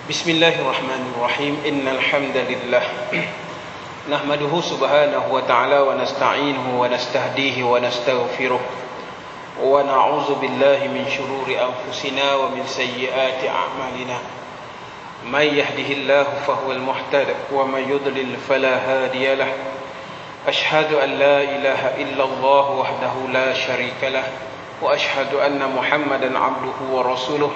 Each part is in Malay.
بسم الله الرحمن الرحيم إن الحمد لله نحمده سبحانه وتعالى ونستعينه ونستهديه ونستغفره ونعوذ بالله من شرور أنفسنا ومن سيئات أعمالنا من يهده الله فهو المهتد ومن يضلل فلا هادي له أشهد أن لا إله إلا الله وحده لا شريك له وأشهد أن محمدا عبده ورسوله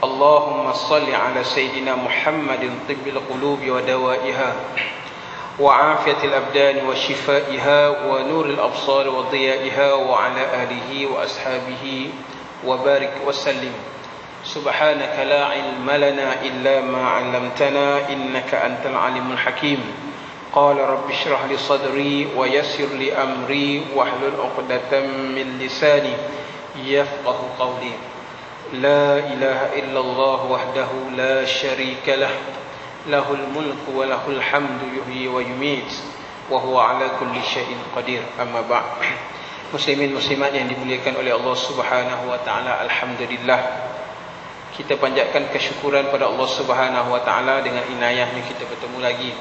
اللهم صل على سيدنا محمد طب القلوب ودوائها وعافية الأبدان وشفائها ونور الأبصار وضيائها وعلى آله وأصحابه وبارك وسلم سبحانك لا علم لنا إلا ما علمتنا إنك أنت العليم الحكيم قال رب اشرح لي صدري ويسر لي أمري واحلل عقدة من لساني يفقه قولي لا إله إلا الله وحده لا شريك له له الملك وله الحمد يحيي ويميت وهو على كل شيء قدير أما بعد muslimin muslimat yang dimuliakan oleh Allah Subhanahu wa taala, alhamdulillah kita panjatkan kesyukuran pada Allah Subhanahu wa taala dengan inayahnya kita bertemu lagi.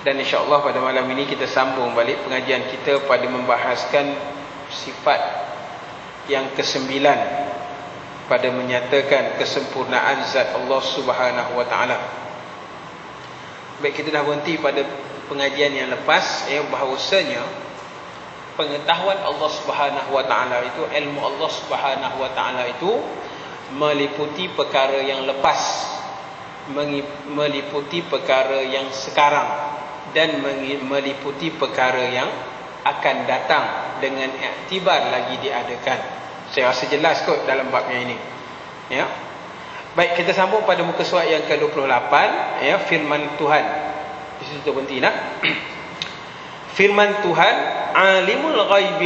Dan insya-Allah pada malam ini kita sambung balik pengajian kita pada membahaskan sifat yang ke-9 pada menyatakan kesempurnaan zat Allah Subhanahu wa taala. Baik, kita dah berhenti pada pengajian yang lepas bahawasanya pengetahuan Allah Subhanahu wa taala itu, ilmu Allah Subhanahu wa taala itu meliputi perkara yang lepas, meliputi perkara yang sekarang dan meliputi perkara yang akan datang dengan iktibar lagi diadakan. Saya rasa jelas kot dalam babnya ini. Ya. Baik, kita sambung pada muka surat yang ke-28, ya, firman Tuhan. Di situ berhenti nak. Firman Tuhan, alimul ghaib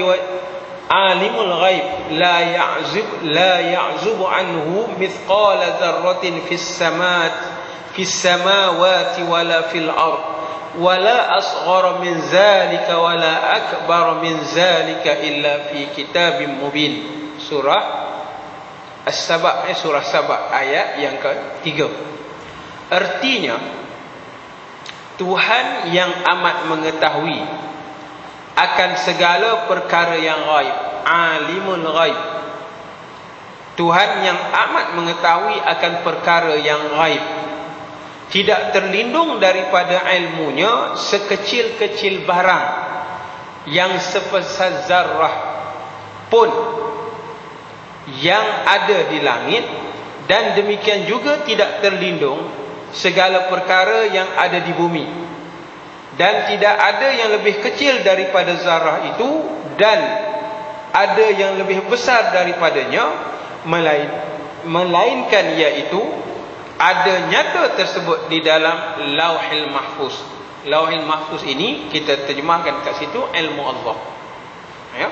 la ya'zubu anhu mithqala dzarratin fis samawati wala fil ard wala asghara min zalika wala akbar min zalika illa fi kitabim mubin. Surah As-Saba, surah Saba ayat yang ke-3. Artinya Tuhan yang amat mengetahui akan segala perkara yang ghaib, alimul ghaib. Tuhan yang amat mengetahui akan perkara yang ghaib, tidak terlindung daripada ilmunya sekecil-kecil barang yang sebesar zarrah pun yang ada di langit, dan demikian juga tidak terlindung segala perkara yang ada di bumi, dan tidak ada yang lebih kecil daripada zarah itu dan ada yang lebih besar daripadanya, melainkan iaitu ada nyata tersebut di dalam Lauhil Mahfuz. Lauhil Mahfuz ini kita terjemahkan kat situ ilmu Allah. Ya.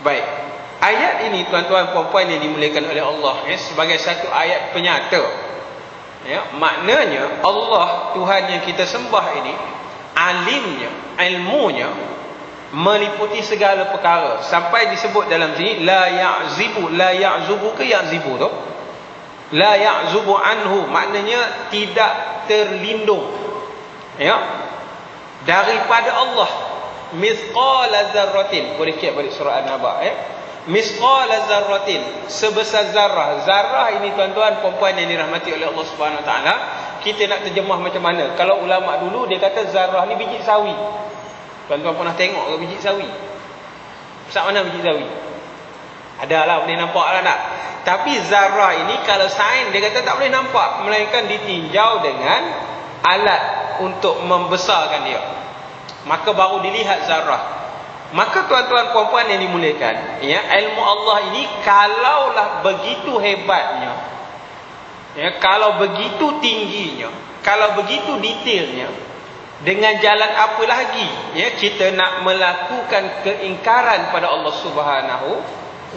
Baik. Ayat ini tuan-tuan puan-puan yang dimuliakan oleh Allah, ya, sebagai satu ayat penyata, ya, maknanya Allah Tuhan yang kita sembah ini, alimnya, ilmunya meliputi segala perkara, sampai disebut dalam sini la ya'zubu ke ya'zibu tu, la ya'zubu anhu, maknanya tidak terlindung, ya, daripada Allah mithqala dzarratin. Boleh lihat balik surah An-Naba, ya. Misqala zarratin, sebesar zarrah. Zarrah ini tuan-tuan puan-puan yang dirahmati oleh Allah Subhanahu wa taala, kita nak terjemah macam mana? Kalau ulama dulu dia kata zarrah ni biji sawi. Tuan-tuan pernah tengok ke biji sawi? Besar mana biji sawi? Adalah, boleh nampak lah tak? Tapi zarrah ini kalau sains dia kata tak boleh nampak, melainkan ditinjau dengan alat untuk membesarkan dia, maka baru dilihat zarrah. Maka tuan-tuan puan-puan yang dimuliakan, ya, ilmu Allah ini kalaulah begitu hebatnya, ya, kalau begitu tingginya, kalau begitu detailnya, dengan jalan apa lagi, ya, kita nak melakukan keingkaran pada Allah Subhanahu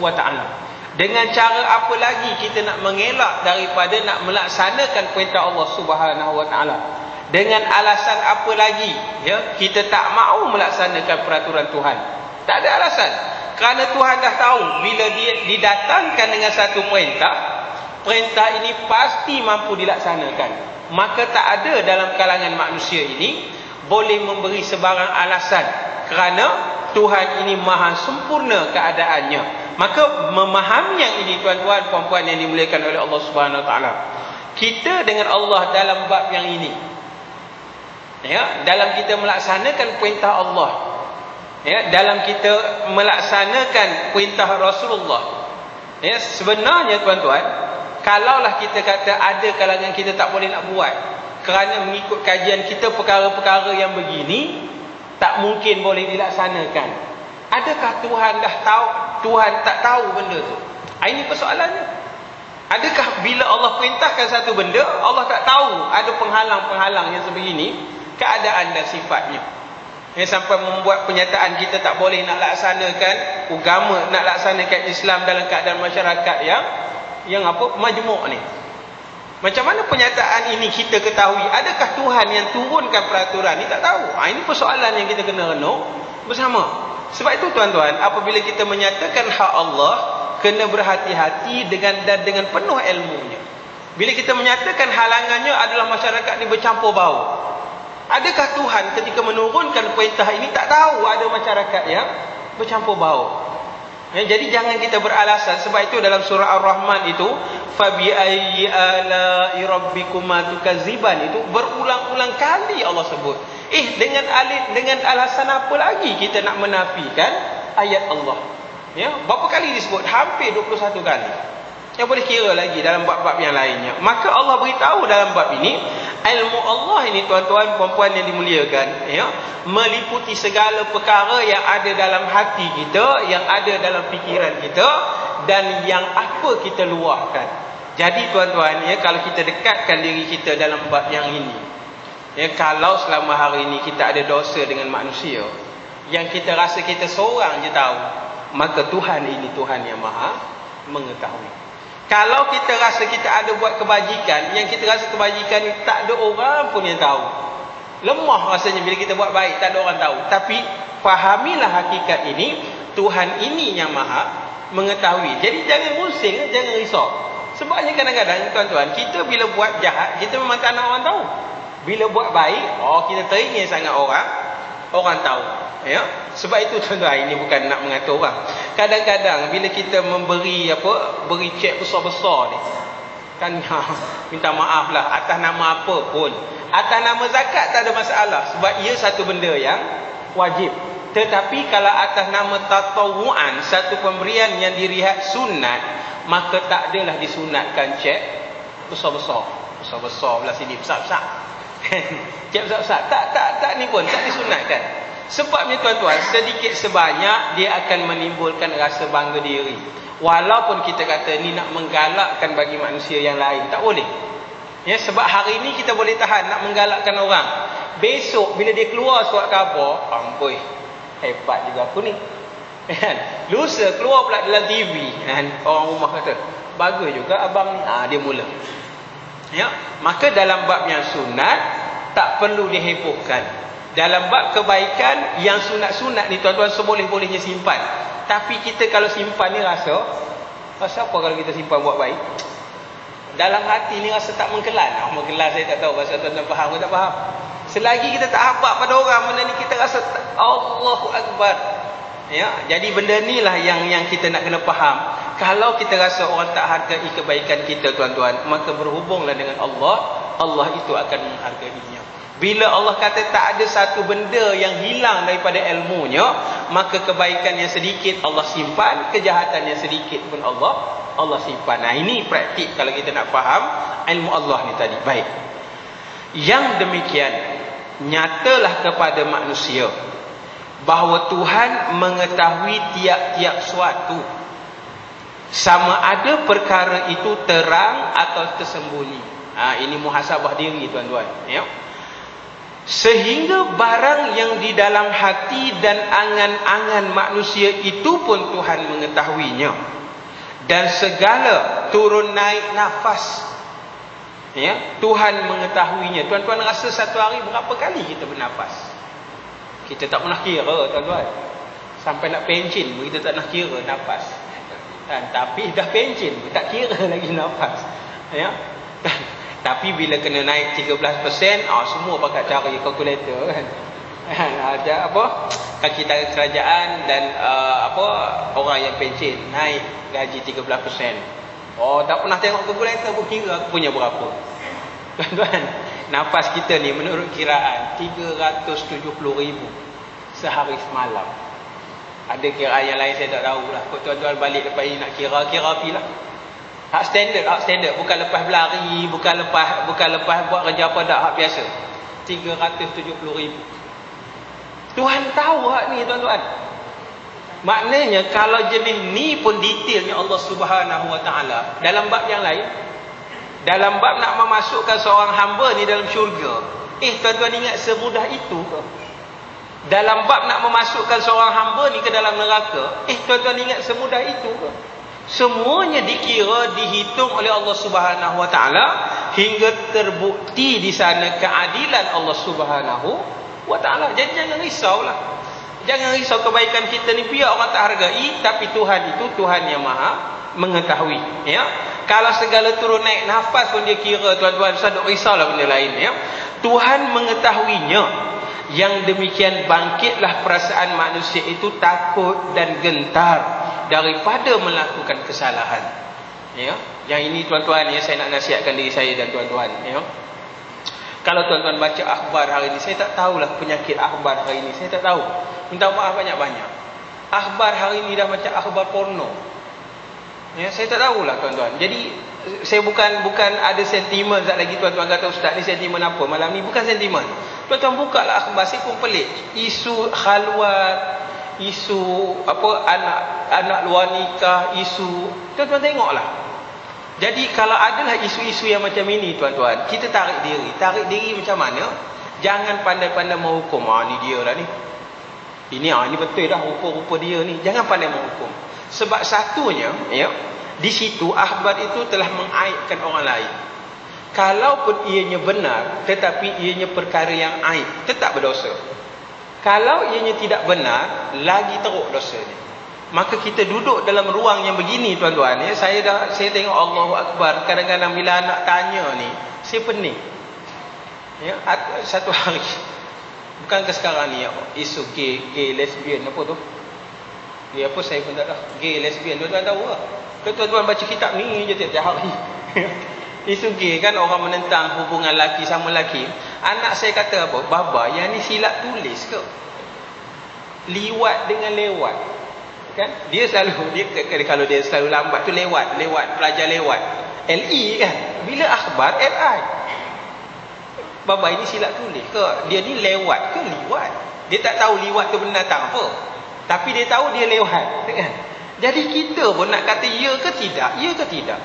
wa taala? Dengan cara apa lagi kita nak mengelak daripada nak melaksanakan perintah Allah Subhanahu wa taala? Dengan alasan apa lagi, ya, kita tak mahu melaksanakan peraturan Tuhan? Tak ada alasan. Kerana Tuhan dah tahu bila dia didatangkan dengan satu perintah, perintah ini pasti mampu dilaksanakan. Maka tak ada dalam kalangan manusia ini boleh memberi sebarang alasan, kerana Tuhan ini maha sempurna keadaannya. Maka memahami yang ini, tuan-tuan puan-puan yang dimuliakan oleh Allah Subhanahu Wa Taala, kita dengan Allah dalam bab yang ini, ya, dalam kita melaksanakan perintah Allah, ya, dalam kita melaksanakan perintah Rasulullah, ya, sebenarnya tuan-tuan, kalaulah kita kata ada kalangan kita tak boleh nak buat kerana mengikut kajian kita perkara-perkara yang begini tak mungkin boleh dilaksanakan, adakah Tuhan dah tahu? Tuhan tak tahu benda tu? Ini persoalannya. Adakah bila Allah perintahkan satu benda, Allah tak tahu ada penghalang-penghalang yang sebegini keadaan dan sifatnya, yang sampai membuat penyataan kita tak boleh nak laksanakan agama, nak laksanakan Islam dalam keadaan masyarakat yang apa, majmuk ni. Macam mana penyataan ini kita ketahui? Adakah Tuhan yang turunkan peraturan ni tak tahu? Ini persoalan yang kita kena renung bersama. Sebab itu tuan-tuan, apabila kita menyatakan hak Allah, kena berhati-hati dengan penuh ilmunya. Bila kita menyatakan halangannya adalah masyarakat ni bercampur bau, adakah Tuhan ketika menurunkan perintah ini tak tahu ada masyarakat yang bercampur bau? Ya, jadi jangan kita beralasan. Sebab itu dalam surah Ar-Rahman itu, fabi ayyi ala'i rabbikuma tukadziban, itu berulang-ulang kali Allah sebut. Dengan alasan apa lagi kita nak menafikan ayat Allah? Ya, berapa kali disebut? Hampir 21 kali. Yang boleh kira lagi dalam bab-bab yang lainnya. Maka Allah beritahu dalam bab ini, ilmu Allah ini tuan-tuan puan-puan yang dimuliakan, ya, meliputi segala perkara yang ada dalam hati kita, yang ada dalam fikiran kita, dan yang apa kita luahkan. Jadi tuan-tuan, ya, kalau kita dekatkan diri kita dalam bab yang ini, ya, kalau selama hari ini kita ada dosa dengan manusia yang kita rasa kita seorang je tahu, maka Tuhan ini Tuhan yang maha mengetahui. Kalau kita rasa kita ada buat kebajikan, yang kita rasa kebajikan ni tak ada orang pun yang tahu, lemah rasanya bila kita buat baik, tak ada orang tahu. Tapi fahamilah hakikat ini, Tuhan ini yang maha mengetahui. Jadi jangan pusing, jangan risau. Sebabnya kadang-kadang tuan-tuan, kita bila buat jahat, kita memang tak nak orang tahu. Bila buat baik, kita teringin sangat orang tahu. Ya, sebab itu tuan-tuan, ini bukan nak mengatur orang. Kadang-kadang bila kita beri cek besar-besar ni, kan, minta maaf lah atas nama apa pun, atas nama zakat tak ada masalah, sebab ia satu benda yang wajib. Tetapi kalau atas nama tatawuan, satu pemberian yang dilihat sunat, maka tak adalah disunatkan cek besar-besar belah sini, besar-besar. Cek besar-besar tak ni pun tak disunatkan. Sebabnya tuan-tuan, sedikit sebanyak dia akan menimbulkan rasa bangga diri. Walaupun kita kata ni nak menggalakkan bagi manusia yang lain, tak boleh. Ya, sebab hari ni kita boleh tahan nak menggalakkan orang. Besok bila dia keluar surat khabar, amboi, hebat juga aku ni. Lusa keluar pula dalam TV, orang rumah kata, bagus juga abang ni. Dia mula. Ya, maka dalam bab yang sunat tak perlu dihebohkan. Dalam bab kebaikan yang sunat-sunat ni tuan-tuan seboleh-bolehnya simpan. Tapi kita kalau simpan ni rasa apa kalau kita simpan buat baik? Dalam hati ni rasa tak mengkelan. Mengkelan saya tak tahu, rasa tuan-tuan faham ke tak faham. Selagi kita tak habaq pada orang benda ni, kita rasa Allahu Akbar. Ya, jadi benda ni lah yang kita nak kena faham. Kalau kita rasa orang tak hargai kebaikan kita tuan-tuan, maka berhubunglah dengan Allah. Allah itu akan menghargainya. Bila Allah kata tak ada satu benda yang hilang daripada ilmunya, maka kebaikan yang sedikit Allah simpan, kejahatan yang sedikit pun Allah simpan. Ini praktik kalau kita nak faham ilmu Allah ni tadi. Baik. Yang demikian nyatalah kepada manusia bahawa Tuhan mengetahui tiap-tiap suatu, sama ada perkara itu terang atau tersembunyi. Ini muhasabah diri tuan-tuan, ya. Sehingga barang yang di dalam hati dan angan-angan manusia itu pun Tuhan mengetahuinya. Dan segala turun naik nafas, ya, Tuhan mengetahuinya. Tuan-tuan rasa satu hari berapa kali kita bernafas? Kita tak pernah kira tuan-tuan. Sampai nak pencin kita tak nak kira nafas. Tapi dah pencen, tak kira lagi nafas. Ya. Tapi bila kena naik 13%, semua pakai cari kalkulator kan. Ada apa? Kaki tangan kerajaan dan orang yang pencen naik gaji 13%. Tak pernah tengok kalkulator pun kira aku punya berapa. Tuan-tuan, nafas kita ni menurut kiraan 370,000 sehari semalam. Ada kiraan yang lain saya tak tahulah. Kau tuan-tuan balik lepas ini nak kira apilah. Hak standard, bukan lepas berlari, bukan lepas buat kerja apa dak, hak biasa. 370,000. Tuhan tahu hak ni tuan-tuan. Maknanya kalau jenis ni pun detailnya Allah Subhanahu Wa Taala dalam bab yang lain, dalam bab nak memasukkan seorang hamba ni dalam syurga. Tuan-tuan ingat semudah itu ke? Dalam bab nak memasukkan seorang hamba ni ke dalam neraka, tuan-tuan ingat semudah itu ke? Semuanya dikira, dihitung oleh Allah Subhanahu Wa Taala hingga terbukti di sana keadilan Allah Subhanahu Wa Taala. Jadi jangan risaulah. Jangan risau kebaikan kita ni, biar orang tak hargai, tapi Tuhan itu Tuhan yang Maha mengetahui. Ya. Kalau segala turun naik nafas pun dia kira, tuan-tuan, saya duk risaulah benda lain. Ya. Tuhan mengetahuinya. Yang demikian bangkitlah perasaan manusia itu takut dan gentar daripada melakukan kesalahan. Ya, yang ini tuan-tuan, ya, saya nak nasihatkan diri saya dan tuan-tuan. Ya, kalau tuan-tuan baca akhbar hari ini, saya tak tahulah penyakit akhbar hari ini, saya tak tahu. Minta maaf banyak-banyak. Akhbar hari ini dah macam akhbar porno. Ya, saya tak tahulah tuan-tuan. Jadi saya bukan ada sentimen sekejap lagi tuan-tuan kata ustaz ni sentimen apa malam ni, bukan sentimen. Tuan-tuan buka lah akhbar, saya pun pelik. Isu khalwat, isu anak luar nikah, isu, tuan-tuan tengoklah. Jadi kalau adalah isu-isu yang macam ini tuan-tuan, kita tarik diri macam mana? Jangan pandai-pandai menghukum. Ni dia lah ni. Ini betul dah rupa-rupa dia ni. Jangan pandai menghukum. Sebab satunya, ya, di situ akhbar itu telah mengaibkan orang lain. Kalaupun ianya benar, tetapi ianya perkara yang aib, tetap berdosa. Kalau ianya tidak benar, lagi teruk dosanya. Maka kita duduk dalam ruang yang begini tuan-tuan, ya, saya tengok Allahu Akbar, kadang-kadang bila anak tanya ni, saya pening. Ya, satu hari, bukan ke sekarang ni, ya, isu gay, lesbian apa tu? Dia apa saya pun tak tahu. Gay, lesbian, tuan-tuan tahu tak? Tuan-tuan baca kitab ni je tiap hari. Isu gay kan, orang menentang hubungan laki sama laki. Anak saya kata apa? Baba, yang ni silap tulis ke? Liwat dengan lewat. Kan? Dia selalu, kalau dia selalu lambat tu lewat, pelajar lewat. LE kan? Bila akhbar, LI. Baba, ini silap tulis ke? Dia ni lewat ke liwat? Dia tak tahu liwat tu binatang apa. Tapi dia tahu dia lewat. Kan? Jadi kita pun nak kata ya ke tidak? Ya ke tidak?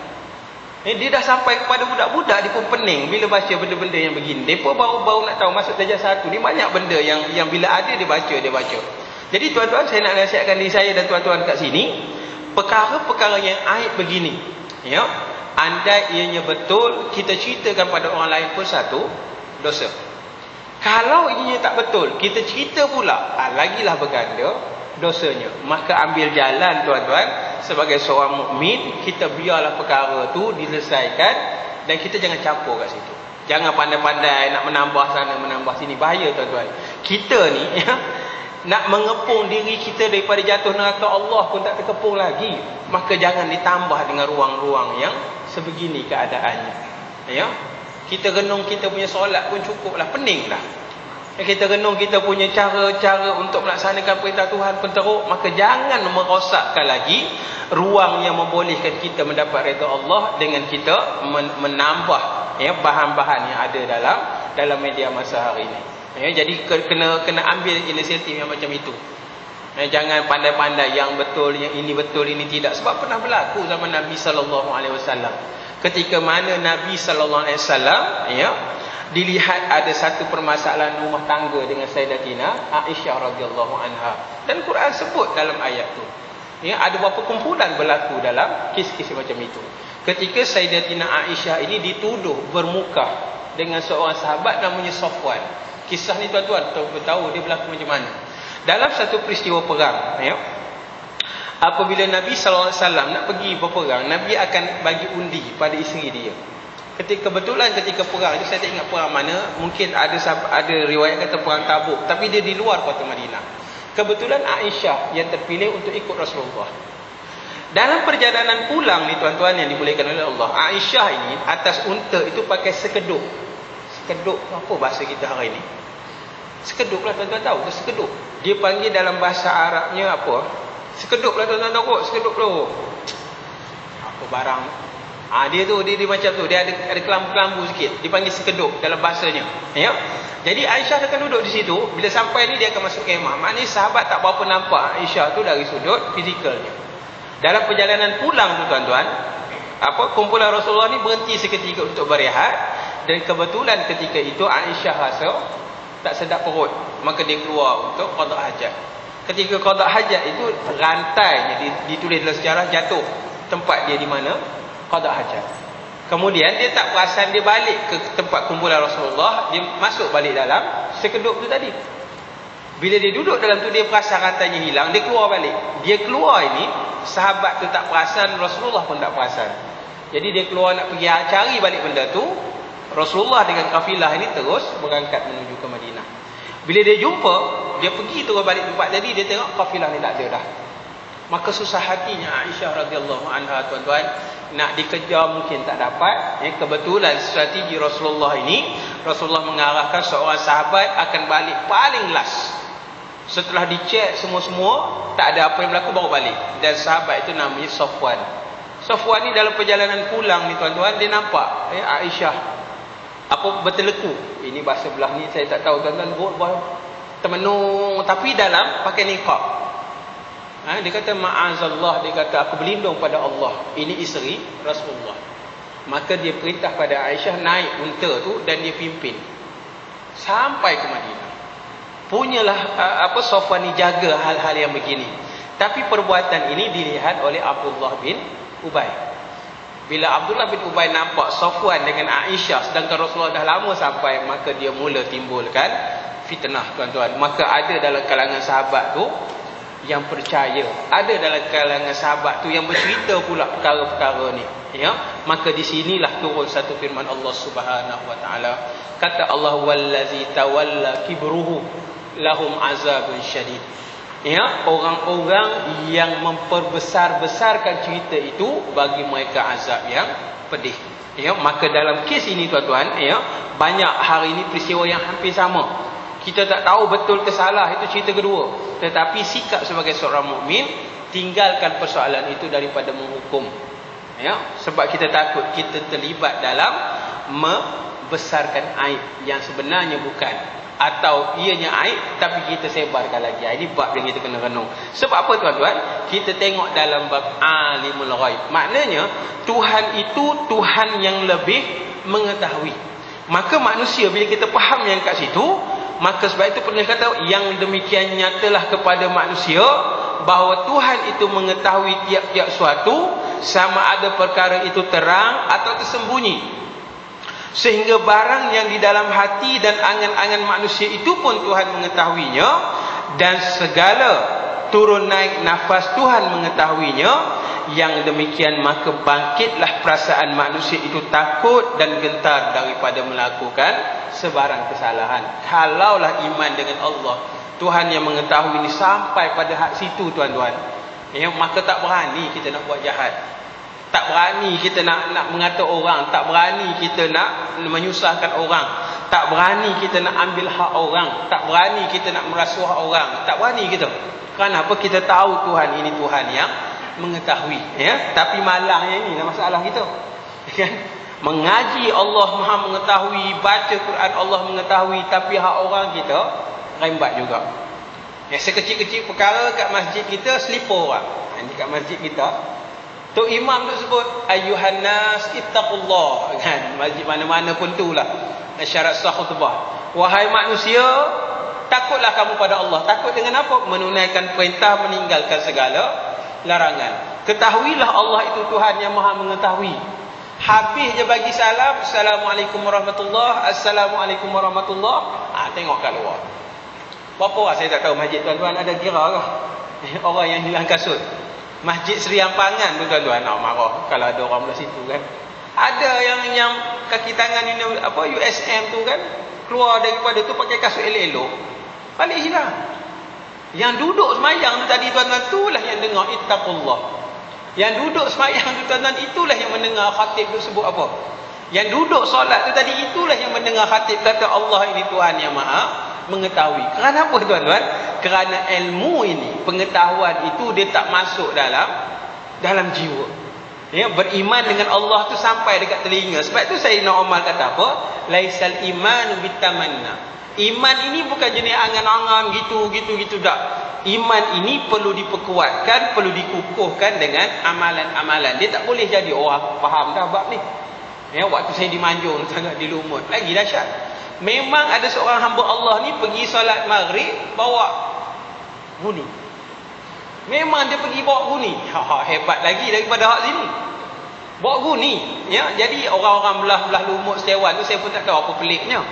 Dia dah sampai kepada budak-budak, dia pun pening bila baca benda-benda yang begini. Mereka baru nak tahu masuk darjah 1 ni banyak benda yang bila ada dia baca. Jadi tuan-tuan, saya nak nasihatkan diri saya dan tuan-tuan kat sini, perkara-perkara yang aib begini, ya, andai ianya betul, kita ceritakan pada orang lain pun satu dosa. Kalau ianya tak betul, kita cerita pula, lagilah berganda dosanya. Maka ambil jalan tuan-tuan, sebagai seorang mukmin, kita biarlah perkara tu diselesaikan dan kita jangan campur kat situ. Jangan pandai-pandai nak menambah sana menambah sini, bahaya tuan-tuan. Kita ni, ya, nak mengepung diri kita daripada jatuh neraka Allah pun tak terkepung lagi. Maka jangan ditambah dengan ruang-ruang yang sebegini keadaannya. Ya, kita renung kita punya solat pun cukuplah, pening dah. Kita renung kita punya cara-cara untuk melaksanakan perintah Tuhan pun teruk. Maka jangan merosakkan lagi ruang yang membolehkan kita mendapat redha Allah dengan kita menambah, ya, bahan-bahan yang ada dalam media masa hari ini. Ya, jadi kena ambil inisiatif yang macam itu. Ya, jangan pandai-pandai yang betul, yang ini betul, ini tidak. Sebab pernah berlaku zaman Nabi SAW. Ketika mana Nabi SAW, ya, dilihat ada satu permasalahan rumah tangga dengan Sayyidatina Aisyah radhiyallahu anha, dan Quran sebut dalam ayat tu, ya, ada beberapa kumpulan berlaku dalam kes-kes macam itu. Ketika Sayyidatina Aisyah ini dituduh bermukah dengan seorang sahabat namanya Safwan. Kisah ni tuan-tuan tahu dia berlaku macam mana. Dalam satu peristiwa perang, ya, apabila Nabi SAW nak pergi berperang, Nabi akan bagi undi pada isteri dia. Ketika perang itu, saya tak ingat perang mana, mungkin ada riwayat kata perang Tabuk, tapi dia di luar kota Madinah. Kebetulan Aisyah yang terpilih untuk ikut Rasulullah. Dalam perjalanan pulang ni tuan-tuan yang dimuliakan oleh Allah, Aisyah ini atas unta itu pakai sekeduk. Sekeduk apa bahasa kita hari ini? Sekeduk lah, tuan-tuan tahu ke sekeduk? Dia panggil dalam bahasa Arabnya apa? Sekeduk lah, tuan-tuan tahu kot, sekeduk tu. Apa barang? Dia macam tu, dia ada kelambu-kelambu sikit. Dipanggil sekeduk dalam bahasanya. Ya. Jadi Aisyah akan duduk di situ. Bila sampai ni dia akan masuk kemah. Maknanya sahabat tak berapa nampak Aisyah tu dari sudut fizikalnya. Dalam perjalanan pulang tu tuan-tuan, kumpulan Rasulullah ni berhenti seketika untuk berehat. Dan kebetulan ketika itu Aisyah rasa tak sedap perut, maka dia keluar untuk qada hajat. Ketika qada hajat itu, rantainya ditulis dalam sejarah jatuh tempat dia di mana qada hajat. Kemudian dia tak perasan, dia balik ke tempat kumpulan Rasulullah, dia masuk balik dalam sekeduk tu tadi. Bila dia duduk dalam tu, dia perasan rantainya hilang, dia keluar balik. Dia keluar ini, sahabat tu tak perasan, Rasulullah pun tak perasan. Jadi dia keluar nak pergi cari balik benda tu. Rasulullah dengan kafilah ini terus berangkat menuju ke Madinah. Bila dia jumpa, dia pergi terus balik tempat tadi, dia tengok kafilah ni tak ada dah. Maka susah hatinya Aisyah radhiyallahu anha tuan-tuan, nak dikejar mungkin tak dapat. Kebetulan strategi Rasulullah ini, Rasulullah mengarahkan seorang sahabat akan balik paling last. Setelah dicek semua-semua, tak ada apa yang berlaku, baru balik. Dan sahabat itu namanya Safwan. Safwan ni dalam perjalanan pulang ni tuan-tuan, dia nampak Aisyah berteleku. Ini bahasa belah ni saya tak tahu tuan-tuan, termenung tapi dalam pakai niqab. Dia kata ma'azallah, dia kata aku berlindung pada Allah, ini isteri Rasulullah. Maka dia perintah pada Aisyah naik unta tu dan dia pimpin sampai ke Madinah. Punyalah Safwan ni jaga hal-hal yang begini. Tapi perbuatan ini dilihat oleh Abdullah bin Ubay. Bila Abdullah bin Ubay nampak Safwan dengan Aisyah sedangkan Rasulullah dah lama sampai, maka dia mula timbulkan fitnah tuan-tuan. Maka ada dalam kalangan sahabat tu yang percaya, ada dalam kalangan sahabat tu yang bercerita pula perkara-perkara ni. Ya, maka di sinilah turun satu firman Allah Subhanahu wa taala. Kata Allah, wallazi tawalla kibruhu lahum azabun syadid. Ya, orang-orang yang memperbesar-besarkan cerita itu, bagi mereka azab yang pedih. Ya, maka dalam kes ini tuan-tuan, ya, banyak hari ini peristiwa yang hampir sama. Kita tak tahu betul ke salah, itu cerita kedua. Tetapi sikap sebagai seorang mukmin, tinggalkan persoalan itu daripada menghukum. Ya, sebab kita takut kita terlibat dalam membesarkan aib yang sebenarnya bukan. Atau ianya aib tapi kita sebarkan lagi. Ini bab yang kita kena renung. Sebab apa tuan-tuan? Kita tengok dalam bab alimul ghaib. Maknanya Tuhan itu Tuhan yang lebih mengetahui. Maka manusia bila kita faham yang kat situ, maka sebab itu pernah kata yang demikian nyatalah kepada manusia bahawa Tuhan itu mengetahui tiap-tiap suatu, sama ada perkara itu terang atau tersembunyi. Sehingga barang yang di dalam hati dan angan-angan manusia itu pun Tuhan mengetahuinya. Dan segala turun naik nafas Tuhan mengetahuinya. Yang demikian maka bangkitlah perasaan manusia itu takut dan gentar daripada melakukan sebarang kesalahan. Kalaulah iman dengan Allah, Tuhan yang mengetahui ini sampai pada hak situ tuan-tuan, ya, maka tak berani kita nak buat jahat. Tak berani kita nak mengata orang, tak berani kita nak menyusahkan orang, tak berani kita nak ambil hak orang, tak berani kita nak merasuah orang, tak berani kita. Kenapa? Kita tahu Tuhan ini Tuhan yang mengetahui, ya. Tapi malahnya ini masalah kita. Kan? Mengaji Allah Maha mengetahui, baca Quran Allah mengetahui, tapi hak orang kita rembat juga. Ya, sekecil-kecil perkara kat masjid kita selipur orang. Ini kat masjid kita, Tok Imam tu sebut ayyuhan nas ittaqullah, kan? Masjid mana-mana pun itulah syarat sah khutbah. Wahai manusia, takutlah kamu pada Allah. Takut dengan apa? Menunaikan perintah, meninggalkan segala larangan. Ketahuilah Allah itu Tuhan yang Maha mengetahui. Habis je bagi salam, Assalamualaikum warahmatullahi, Assalamualaikum warahmatullahi. Tengok kat luar. Berapa orang saya tak tahu masjid tuan-tuan ada kira ke? Orang yang hilang kasut. Masjid Seri Ampangan tu tuan-tuan, nak marah kalau ada orang belah situ kan. Ada yang kaki tangan ini apa USM tu kan, keluar daripada tu pakai kasut elok-elok, balik hilang. Yang duduk semayang tu tadi tuan-tuan, itulah yang dengar ittaqullah. Yang duduk semayang tu tuan-tuan, itulah yang mendengar khatib tu sebut apa. Yang duduk solat tu tadi, itulah yang mendengar khatib kata Allah ini Tuhan yang maha mengetahui. Kerana apa tuan-tuan? Kerana ilmu ini, pengetahuan itu dia tak masuk dalam jiwa. Ya, beriman dengan Allah tu sampai dekat telinga. Sebab tu Sayyidina Umar kata apa? Laisal imanu bitamanna. Iman ini bukan jenis angan-angan gitu tak. Iman ini perlu diperkuatkan, perlu dikukuhkan dengan amalan-amalan. Dia tak boleh jadi orang faham dah bab ni. Ya, waktu saya di Manjung sangat di Lumut, lagi dahsyat. Memang ada seorang hamba Allah ni pergi solat maghrib bawa guni. Memang dia pergi bawa guni. Hebat lagi daripada hak sini. Bawa guni, ya. Jadi orang-orang belah Lumut Sewan tu saya pun tak tahu apa peliknya.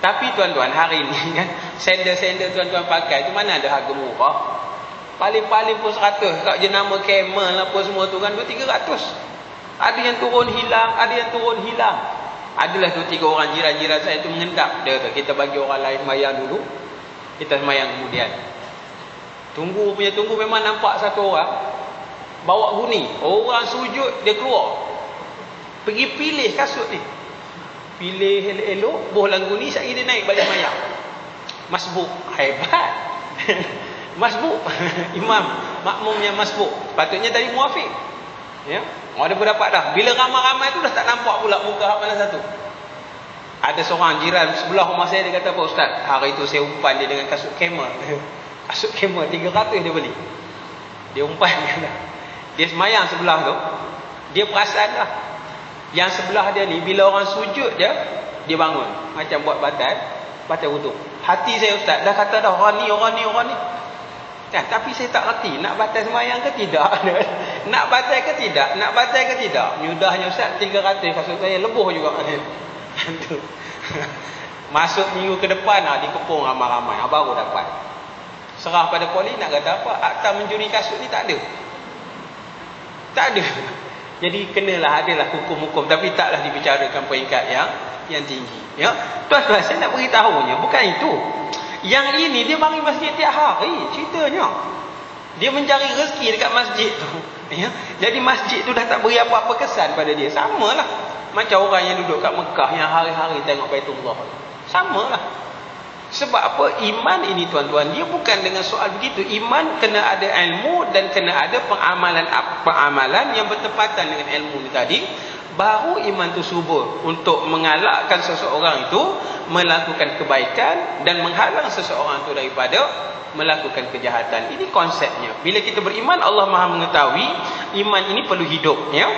Tapi tuan-tuan, hari ni kan, sandal-sandal tuan-tuan pakai tu mana ada harga murah. Paling-paling pun 100. Kat jenama Camel apa semua tu kan 200-300. Ada yang turun hilang, ada yang turun hilang. Adalah 2-3 orang jiran-jiran saya tu mengendap. Dia kata, kita bagi orang lain semayang dulu, kita semayang kemudian. Tunggu memang nampak satu orang bawa guni. Orang sujud, dia keluar, pergi pilih kasut ni, pilih elok-elok, boh langgu ni, sekali dia naik balik semayang. Masbuk. Hebat. Masbuk. Imam makmumnya masbuk. Patutnya tadi muafiq. Ya. Orang dia pun dapat dah. Bila ramai-ramai tu dah tak nampak pula muka hak mana satu. Ada seorang jiran sebelah rumah saya, dia kata apa, Ustaz, hari tu saya umpan dia dengan kasut Camel. Kasut Camel 300 dia beli. Dia umpan dia. Dia semayang sebelah tu, dia perasan lah yang sebelah dia ni bila orang sujud dia bangun macam buat batal wuduk. Hati saya, Ustaz, dah kata dah orang ni kan, tapi saya tak reti nak batal semayang ke tidak. Nak batal ke tidak, mudahnya Ustaz 300 kasut saya lebuh juga. Masuk minggu ke depan dikepung ramai-ramai, baru dapat. Serah pada polis, nak kata apa, akta mencuri kasut ni tak ada. Jadi kenalah, adalah hukum-hukum, tapi taklah dibicarakan peringkat yang tinggi. Ya, tuan-tuan, saya nak beritahunya bukan itu. Yang ini dia mari masjid tiap hari ceritanya. Dia mencari rezeki dekat masjid tu. Ya, jadi masjid tu dah tak beri apa-apa kesan pada dia. Samalah macam orang yang duduk kat Mekah yang hari-hari tengok Baitullah. Samalah. Sebab apa? Iman ini tuan-tuan, dia bukan dengan soal begitu. Iman kena ada ilmu dan kena ada pengamalan yang bertepatan dengan ilmu ni tadi. Baru iman tu subur untuk mengalakkan seseorang itu melakukan kebaikan dan menghalang seseorang itu daripada melakukan kejahatan. Ini konsepnya. Bila kita beriman, Allah Maha mengetahui, iman ini perlu hidup, ya.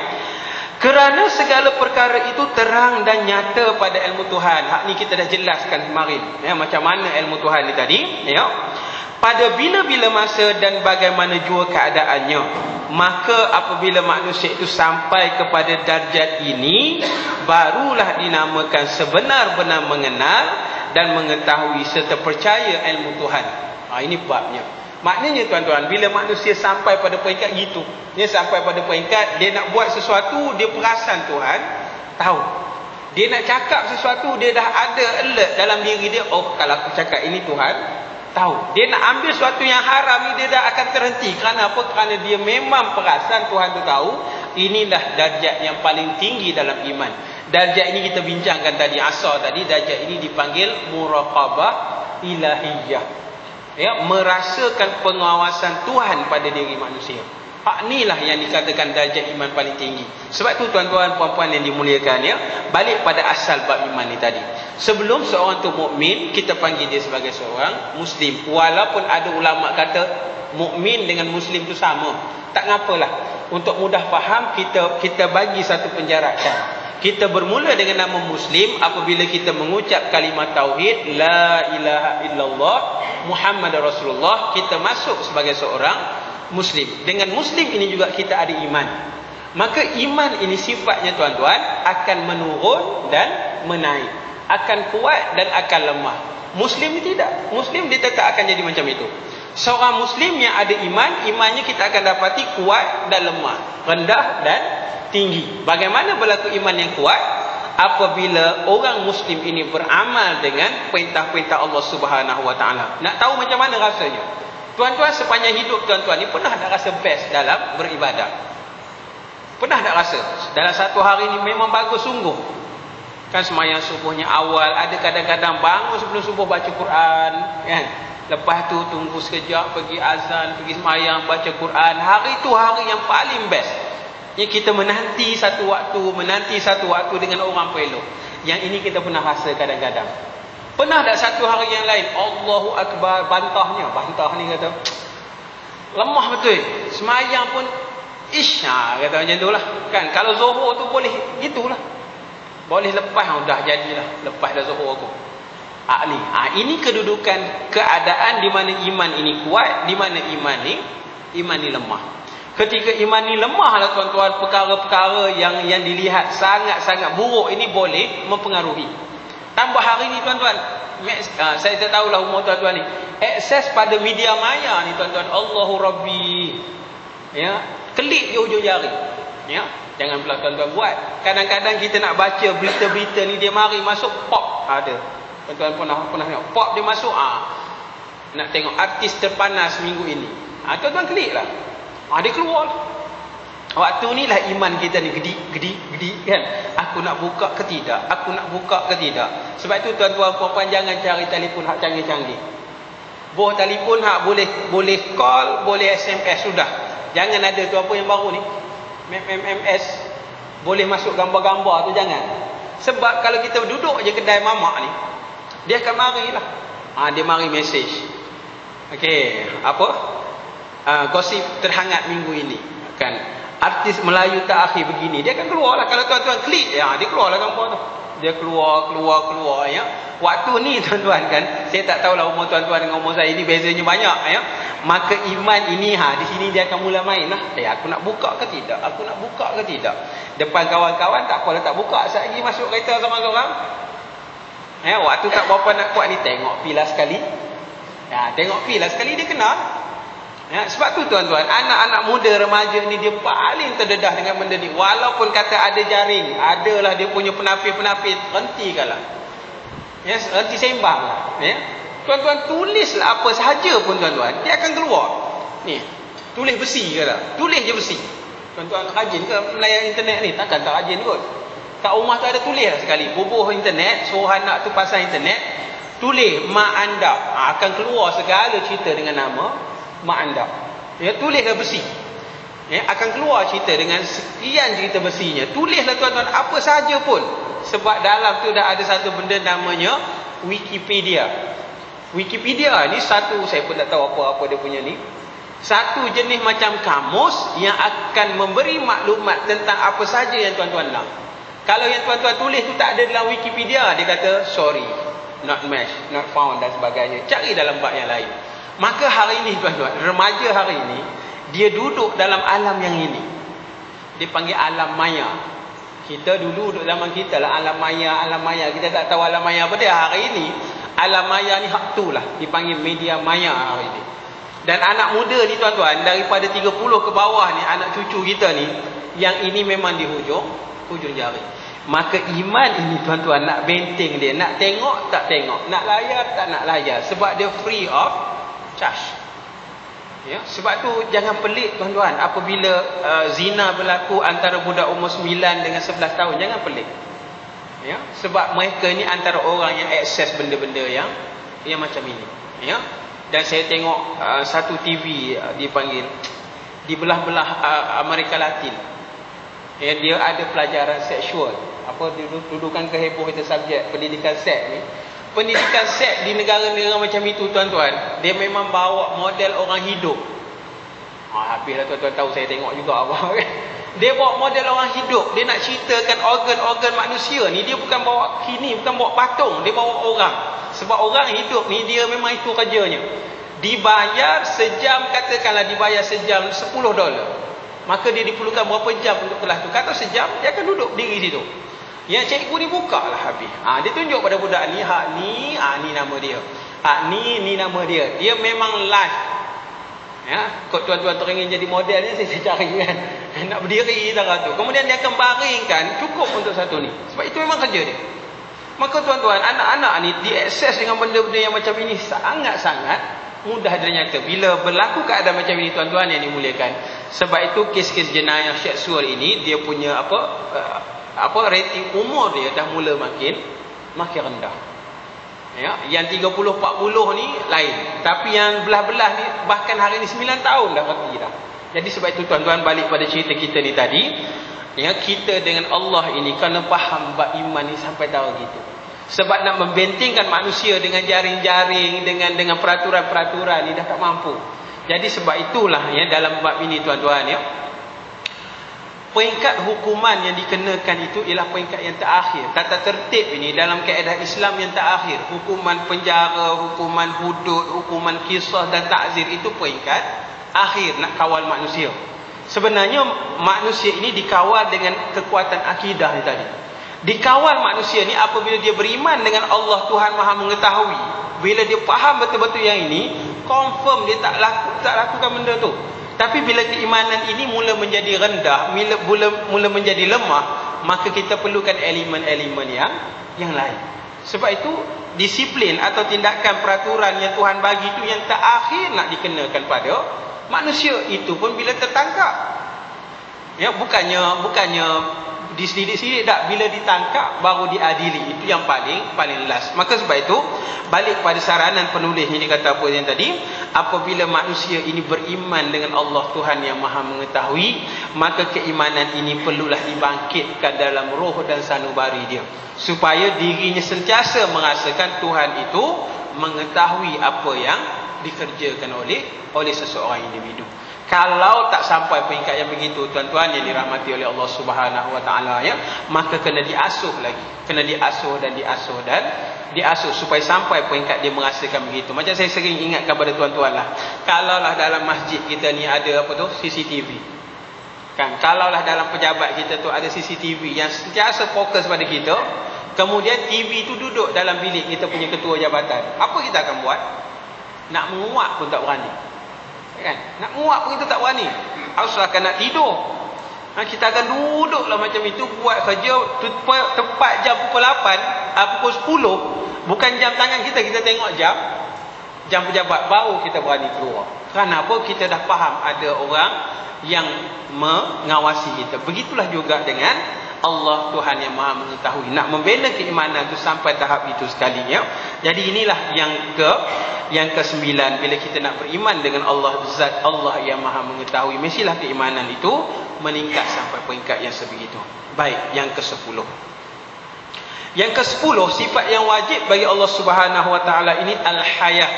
Kerana segala perkara itu terang dan nyata pada ilmu Tuhan. Hak ni kita dah jelaskan kemarin, ya, macam mana ilmu Tuhan ni tadi, ya. Pada bila-bila masa dan bagaimana jua keadaannya, maka apabila manusia itu sampai kepada darjat ini, barulah dinamakan sebenar-benar mengenal dan mengetahui serta percaya ilmu Tuhan. Ini babnya. Maknanya tuan-tuan, bila manusia sampai pada peringkat gitu, dia sampai pada peringkat dia nak buat sesuatu, dia perasan Tuhan tahu. Dia nak cakap sesuatu, dia dah ada alert dalam diri dia, oh kalau aku cakap ini Tuhan tahu. Dia nak ambil sesuatu yang haram ni, dia dah akan terhenti. Kerana apa? Kerana dia memang perasan Tuhan tu tahu. Inilah darjat yang paling tinggi dalam iman. Darjat ini kita bincangkan tadi asar tadi. Darjat ini dipanggil muraqabah ilahiyah, ya, merasakan pengawasan Tuhan pada diri manusia. Hak inilah yang dikatakan darjat iman paling tinggi. Sebab tu tuan-tuan puan-puan yang dimuliakan, ya, balik pada asal bab iman ni tadi. Sebelum seorang tu mukmin, kita panggil dia sebagai seorang muslim. Walaupun ada ulama kata mukmin dengan muslim tu sama, tak ngapalah. Untuk mudah faham, kita bagi satu penjarakan. Kita bermula dengan nama muslim apabila kita mengucap kalimat tauhid la ilaha illallah Muhammad Rasulullah, kita masuk sebagai seorang muslim. Dengan muslim ini juga kita ada iman. Maka iman ini sifatnya tuan-tuan akan menurun dan menaik, akan kuat dan akan lemah. Muslim tidak. Muslim dia tetap akan jadi macam itu. Seorang Muslim yang ada iman, imannya kita akan dapati kuat dan lemah, rendah dan tinggi. Bagaimana berlaku iman yang kuat? Apabila orang Muslim ini beramal dengan perintah-perintah Allah Subhanahu Wa Taala. Nak tahu macam mana rasanya? Tuan-tuan, sepanjang hidup tuan-tuan ni pernah tak rasa best dalam beribadah? Pernah tak rasa? Dalam satu hari ni memang bagus sungguh. Kan semayang subuhnya awal, ada kadang-kadang bangun sebelum subuh baca Quran, kan? Lepas tu tunggu sekejap, pergi azan, pergi semayang, baca Quran. Hari tu hari yang paling best. Yang kita menanti satu waktu dengan orang peluk. Yang ini kita pernah rasa kadang-kadang. Pernah tak satu hari yang lain, Allahu Akbar, bantah ni kata, lemah betul. Semayang pun, kata macam tu lah. Kan, kalau zuhur tu boleh, gitulah. Boleh lepas, dah jadilah. Lepas dah zuhur aku. Ini kedudukan keadaan di mana iman ini kuat, di mana iman ni lemah. Ketika iman ni lemah lah tuan-tuan, perkara-perkara yang dilihat sangat-sangat buruk ini boleh mempengaruhi. Tambah hari ni tuan-tuan, saya tak tahulah umur tuan-tuan ni, akses pada media maya ni tuan-tuan, Allahu Rabbi, ya, klik je hujung jari, ya. Jangan pula tuan-tuan buat. Kadang-kadang kita nak baca berita-berita ni, dia mari masuk pop, ada. Tuan-tuan pernah tengok pop dia masuk, nak tengok artis terpanas minggu ini, tuan-tuan klik lah, dia keluar lah. Waktu ni lah iman kita ni gedi kan. Aku nak buka ke tidak? Sebab tu tuan-tuan puan-puan jangan cari telefon hak canggih-canggih. Boh telefon hak boleh call, boleh SMS, sudah. Jangan ada tu apa yang baru ni, MMS, boleh masuk gambar-gambar tu, jangan. Sebab kalau kita duduk je kedai mamak ni, dia akan marilah. Dia mari mesej. Okey, apa? Gosip terhangat minggu ini. Kan, artis Melayu tak akhir begini. Dia akan keluar lah. Kalau tuan-tuan klik, dia keluar lah gambar tu. Dia keluar ya. Waktu ni tuan-tuan kan, saya tak tahulah umur tuan-tuan dengan umur saya ini bezanya banyak ya. Maka iman ini di sini dia akan mula main lah. Aku nak buka ke tidak? Depan kawan-kawan tak apalah, tak buka. Saya lagi masuk kereta sama orang. Waktu tak berapa nak kuat ni, tengok pilas sekali. Tengok pilas sekali dia kenal. Sebab tu tuan-tuan, anak-anak muda remaja ni dia paling terdedah dengan benda ni. Walaupun kata ada jaring, adalah dia punya penapis-penapis, hentikanlah. Henti sembang lah. Tuan-tuan tulislah apa sahaja pun tuan-tuan, dia akan keluar. Ni, tulis besi ke tak? Tulis je besi. Tuan-tuan rajin ke melayan internet ni? Takkan tak rajin kot. Kat rumah tu ada tulis lah sekali. Bubuh internet, suruh anak tu pasang internet, tulis mak anda. Akan keluar segala cerita dengan nama mak anda. Tulislah besi. Akan keluar cerita dengan sekian cerita besinya. Tulislah tuan-tuan apa saja pun. Sebab dalam tu dah ada satu benda namanya Wikipedia. Wikipedia ni satu, saya pun tak tahu apa-apa dia punya ni, satu jenis macam kamus yang akan memberi maklumat tentang apa saja yang tuan-tuan nak. Kalau yang tuan-tuan tulis tu tak ada dalam Wikipedia, dia kata sorry, not matched, not found dan sebagainya. Cari dalam bab yang lain. Maka hari ini tuan-tuan, remaja hari ini, dia duduk dalam alam yang ini. Dia panggil alam maya. Kita dulu duduk zaman kita lah alam maya. Kita tak tahu alam maya apa dia. Hari ini alam maya ni hak tu lah, dipanggil media maya hari ini. Dan anak muda ni tuan-tuan, daripada 30 ke bawah ni, anak cucu kita ni, yang ini memang di hujung jari. Maka iman ini tuan-tuan, nak benteng dia, nak tengok tak tengok, nak layar tak nak layar, sebab dia free of charge. Sebab tu jangan pelik tuan-tuan apabila zina berlaku antara budak umur 9 dengan 11 tahun, jangan pelik. Sebab mereka ni antara orang yang akses benda-benda yang macam ini. Dan saya tengok satu TV dipanggil di belah-belah Amerika Latin. Dia ada pelajaran seksual. Apa dudukan keheboh itu subjek pendidikan seks ni. Pendidikan seks di negara-negara macam itu tuan-tuan, dia memang bawa model orang hidup. Habislah tuan-tuan tahu, saya tengok juga apa. Dia bawa model orang hidup. Dia nak ceritakan organ-organ manusia ni, dia bukan bawa kini, bukan bawa patung, dia bawa orang. Sebab orang hidup ni dia memang itu kerjanya. Dibayar sejam, katakanlah dibayar sejam $10. Maka dia diperlukan berapa jam untuk kelas tu. Kata sejam, dia akan duduk diri situ. Yang cikgu ni buka lah habis. Dia tunjuk pada budak ni, hak ni, ni nama dia. Hak ni nama dia. Dia memang live. Ya, kok tuan-tuan teringin jadi model ni saya cari kan. Nak berdiri darah tu. Kemudian dia akan baringkan cukup untuk satu ni. Sebab itu memang kerja dia. Maka tuan-tuan, anak-anak ni diakses dengan benda-benda yang macam ini sangat-sangat mudah ternyata. Bila berlaku keadaan macam ini tuan-tuan yang dimuliakan. Sebab itu kes-kes jenayah seksual ini dia punya rating umur dia dah mula makin rendah. Ya, yang 30-40 ni lain. Tapi yang belah-belah ni bahkan hari ni 9 tahun dah reti dah. Jadi sebab itu tuan-tuan balik pada cerita kita ni tadi, ya, kita dengan Allah ini kena faham bab iman ni sampai tahu gitu. Sebab nak membentengkan manusia dengan jaring-jaring, dengan peraturan-peraturan ni dah tak mampu. Jadi sebab itulah ya dalam bab ini tuan-tuan ya, peringkat hukuman yang dikenakan itu ialah peringkat yang terakhir. Tata tertib ini dalam kaedah Islam yang terakhir. Hukuman penjara, hukuman hudud, hukuman qisas dan ta'zir itu peringkat akhir nak kawal manusia. Sebenarnya manusia ini dikawal dengan kekuatan akidah ni tadi. Dikawal manusia ni apabila dia beriman dengan Allah Tuhan Maha Mengetahui. Bila dia faham betul-betul yang ini, confirm dia tak lakukan benda tu. Tapi bila keimanan ini mula menjadi rendah, mula menjadi lemah, maka kita perlukan elemen-elemen yang lain. Sebab itu disiplin atau tindakan peraturan yang Tuhan bagi itu yang terakhir nak dikenakan pada manusia. Itu pun bila tertangkap. Ya, bukannya disidik-sidik tak, bila ditangkap baru diadili. Itu yang paling last. Maka sebab itu balik pada saranan penulis ni, dia kata apa yang tadi, apabila manusia ini beriman dengan Allah Tuhan yang Maha Mengetahui, maka keimanan ini perlulah dibangkitkan dalam roh dan sanubari dia, supaya dirinya sentiasa merasakan Tuhan itu mengetahui apa yang dikerjakan oleh seseorang individu. Kalau tak sampai peringkat yang begitu tuan-tuan yang dirahmati oleh Allah Subhanahu Wa Taala ya, maka kena diasuh lagi, kena diasuh supaya sampai peringkat dia merasakan begitu. Macam saya sering ingatkan pada tuan-tuan lah, kalaulah dalam masjid kita ni ada CCTV kan, kalaulah dalam pejabat kita tu ada CCTV yang sentiasa fokus pada kita, kemudian TV tu duduk dalam bilik kita punya ketua jabatan, apa kita akan buat? Nak menguap pun tak berani kan? Nak menguap pun kita tak berani. Asalkan nak tidur, kita akan duduklah macam itu, buat kerja tepat jam pukul 8, pukul 10, bukan jam tangan kita tengok jam pejabat, baru kita berani keluar. Kenapa? Kita dah faham ada orang yang mengawasi kita. Begitulah juga dengan Allah Tuhan yang Maha Mengetahui. Nak membina keimanan itu sampai tahap itu sekalinya. Jadi inilah yang ke-9, bila kita nak beriman dengan Allah, zat Allah yang Maha Mengetahui, mestilah keimanan itu meningkat sampai peringkat yang sebegitu. Baik, yang ke-10. Yang ke-10, sifat yang wajib bagi Allah Subhanahu Wa Taala ini al-hayat.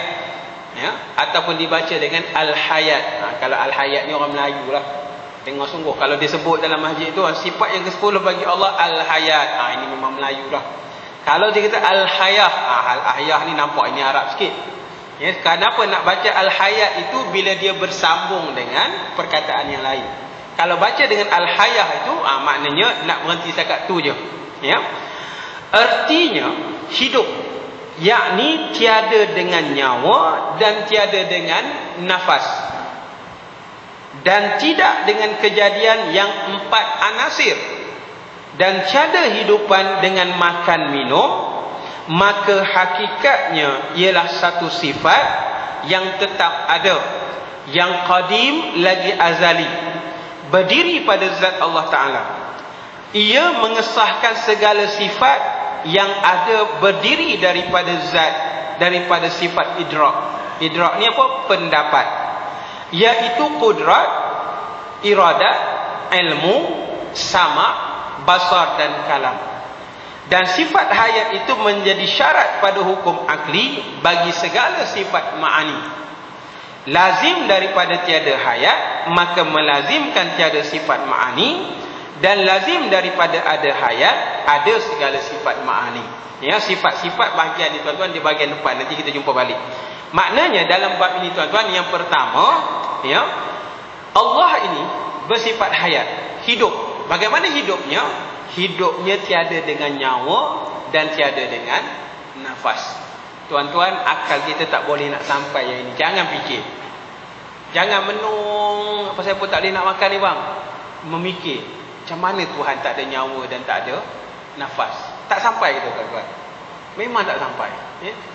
Ya, ataupun dibaca dengan al-hayat. Kalau al-hayat ni orang Melayu lah. Tengok sungguh kalau dia sebut dalam masjid tu, sifat yang ke-10 bagi Allah al-hayat. Ini memang Melayu lah. Kalau dia kata al-hayah, al-hayah ni nampak ini Arab sikit. Ya, kenapa nak baca al-hayat itu bila dia bersambung dengan perkataan yang lain. Kalau baca dengan al-hayah itu, maknanya nak berhenti setakat tu je. Ya. Artinya hidup, yakni tiada dengan nyawa dan tiada dengan nafas, dan tidak dengan kejadian yang 4 anasir, dan tiada hidupan dengan makan minum, maka hakikatnya ialah satu sifat yang tetap ada, yang qadim lagi azali, berdiri pada zat Allah Ta'ala. Ia mengesahkan segala sifat yang ada berdiri daripada zat, daripada sifat idrak. Idrak ni apa? Pendapat, iaitu kudrat, iradat, ilmu, sama, basar dan kalam. Dan sifat hayat itu menjadi syarat pada hukum akli bagi segala sifat ma'ani. Lazim daripada tiada hayat, maka melazimkan tiada sifat ma'ani, dan lazim daripada ada hayat, ada segala sifat ma'ani. Ya, sifat-sifat bahagian ni tuan-tuan di bahagian depan, nanti kita jumpa balik. Maknanya dalam bab ini tuan-tuan, yang pertama, ya, Allah ini bersifat hayat, hidup. Bagaimana hidupnya? Hidupnya tiada dengan nyawa dan tiada dengan nafas. Tuan-tuan, akal kita tak boleh nak sampai yang ini. Jangan fikir. Jangan menung, apa saya pun tak boleh nak makan ni bang. Memikir, macam mana Tuhan tak ada nyawa dan tak ada nafas. Tak sampai gitu tuan-tuan. Memang tak sampai.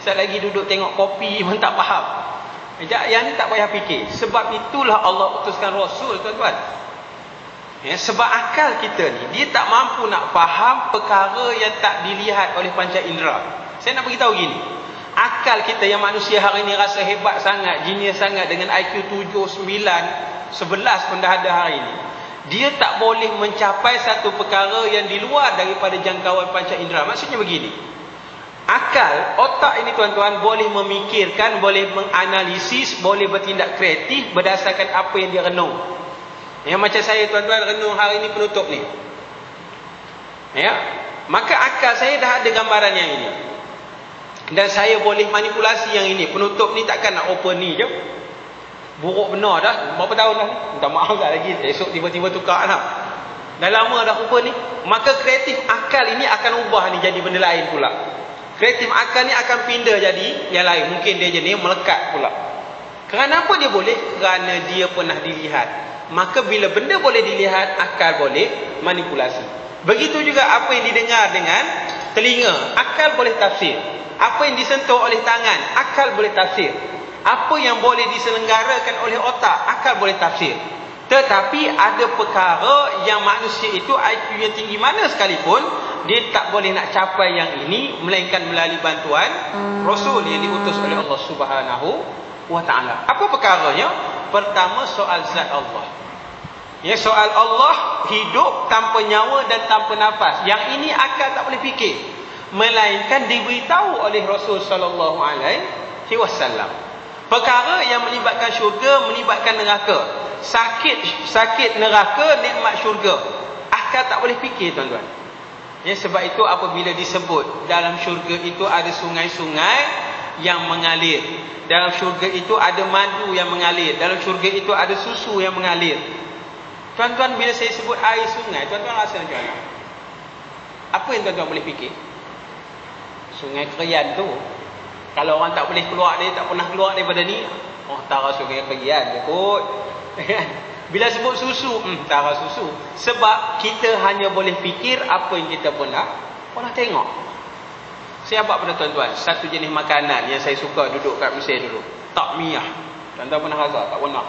Saya lagi duduk tengok kopi pun tak faham. Yang ni tak payah fikir. Sebab itulah Allah utuskan Rasul tuan-tuan. Sebab akal kita ni, dia tak mampu nak faham perkara yang tak dilihat oleh panca indera. Saya nak beritahu gini. Akal kita yang manusia hari ni rasa hebat sangat, genius sangat dengan IQ 7, 9, 11 pun dah ada hari ni. Dia tak boleh mencapai satu perkara yang di luar daripada jangkauan panca indera. Maksudnya begini. Akal, otak ini tuan-tuan boleh memikirkan, boleh menganalisis, boleh bertindak kreatif berdasarkan apa yang dia renung. Macam saya tuan-tuan renung hari ni penutup ni. Maka akal saya dah ada gambaran yang ini. Dan saya boleh manipulasi yang ini. Penutup ni takkan nak open ni je. Buruk benar dah. Berapa tahun dah ni? Minta maaf tak lagi. Esok tiba-tiba tukar dah. Dah lama dah open ni. Maka kreatif akal ini akan ubah ni jadi benda lain pula. Kreatif akal ni akan pindah jadi yang lain. Mungkin dia jenis melekat pula. Kenapa dia boleh? Kerana dia pernah dilihat. Maka bila benda boleh dilihat, akal boleh manipulasi. Begitu juga apa yang didengar dengan telinga. Akal boleh tafsir. Apa yang disentuh oleh tangan, akal boleh tafsir. Apa yang boleh diselenggarakan oleh otak, akal boleh tafsir. Tetapi ada perkara yang manusia itu IQ yang tinggi mana sekalipun, dia tak boleh nak capai yang ini melainkan melalui bantuan Rasul yang diutus oleh Allah Subhanahu wa ta'ala. Apa perkaranya? Pertama, soal zat Allah. Soal Allah hidup tanpa nyawa dan tanpa nafas. Yang ini akal tak boleh fikir. Melainkan diberitahu oleh Rasul sallallahu alaihi wasallam. Perkara yang melibatkan syurga, melibatkan neraka. Sakit neraka, nikmat syurga. Akal tak boleh fikir tuan-tuan. Sebab itu apabila disebut dalam syurga itu ada sungai-sungai yang mengalir. Dalam syurga itu ada madu yang mengalir. Dalam syurga itu ada susu yang mengalir. Tuan-tuan, bila saya sebut air sungai, tuan-tuan rasa macam mana? Apa yang tuan-tuan boleh fikir? Sungai Kerian tu, kalau orang tak boleh keluar, dia tak pernah keluar daripada ni, tara Sungai Kerian je kot. Bila sebut susu, tara susu. Sebab kita hanya boleh fikir apa yang kita pernah tengok. Saya abad pada tuan-tuan, satu jenis makanan yang saya suka duduk kat Mesir dulu, takmiyah. Tuan-tuan pernah rasa? Tak pernah.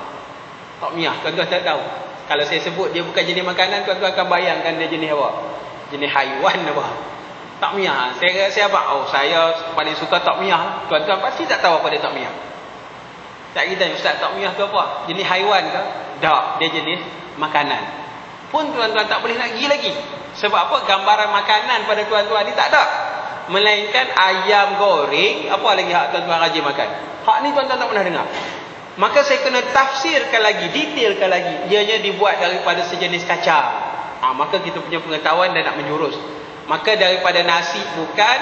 Takmiyah, tuan-tuan tak tahu. Kalau saya sebut dia bukan jenis makanan, tuan-tuan akan bayangkan dia jenis apa? Jenis haiwan apa? Takmiyah. Saya apa? Saya paling suka takmiyah. Tuan-tuan pasti tak tahu apa dia takmiyah. Tak kita, ustaz, takmiyah tu apa? Jenis haiwan ke? Tak, dia jenis makanan. Pun tuan-tuan tak boleh nak pergi lagi. Sebab apa? Gambaran makanan pada tuan-tuan ni tak ada. Melainkan ayam goreng, apa lagi hak tuan-tuan rajin makan. Hak ni tuan-tuan tak pernah dengar. Maka saya kena tafsirkan lagi, detailkan lagi. Ianya dibuat daripada sejenis kacang. Maka kita punya pengetahuan dah nak menjurus. Maka daripada nasi bukan,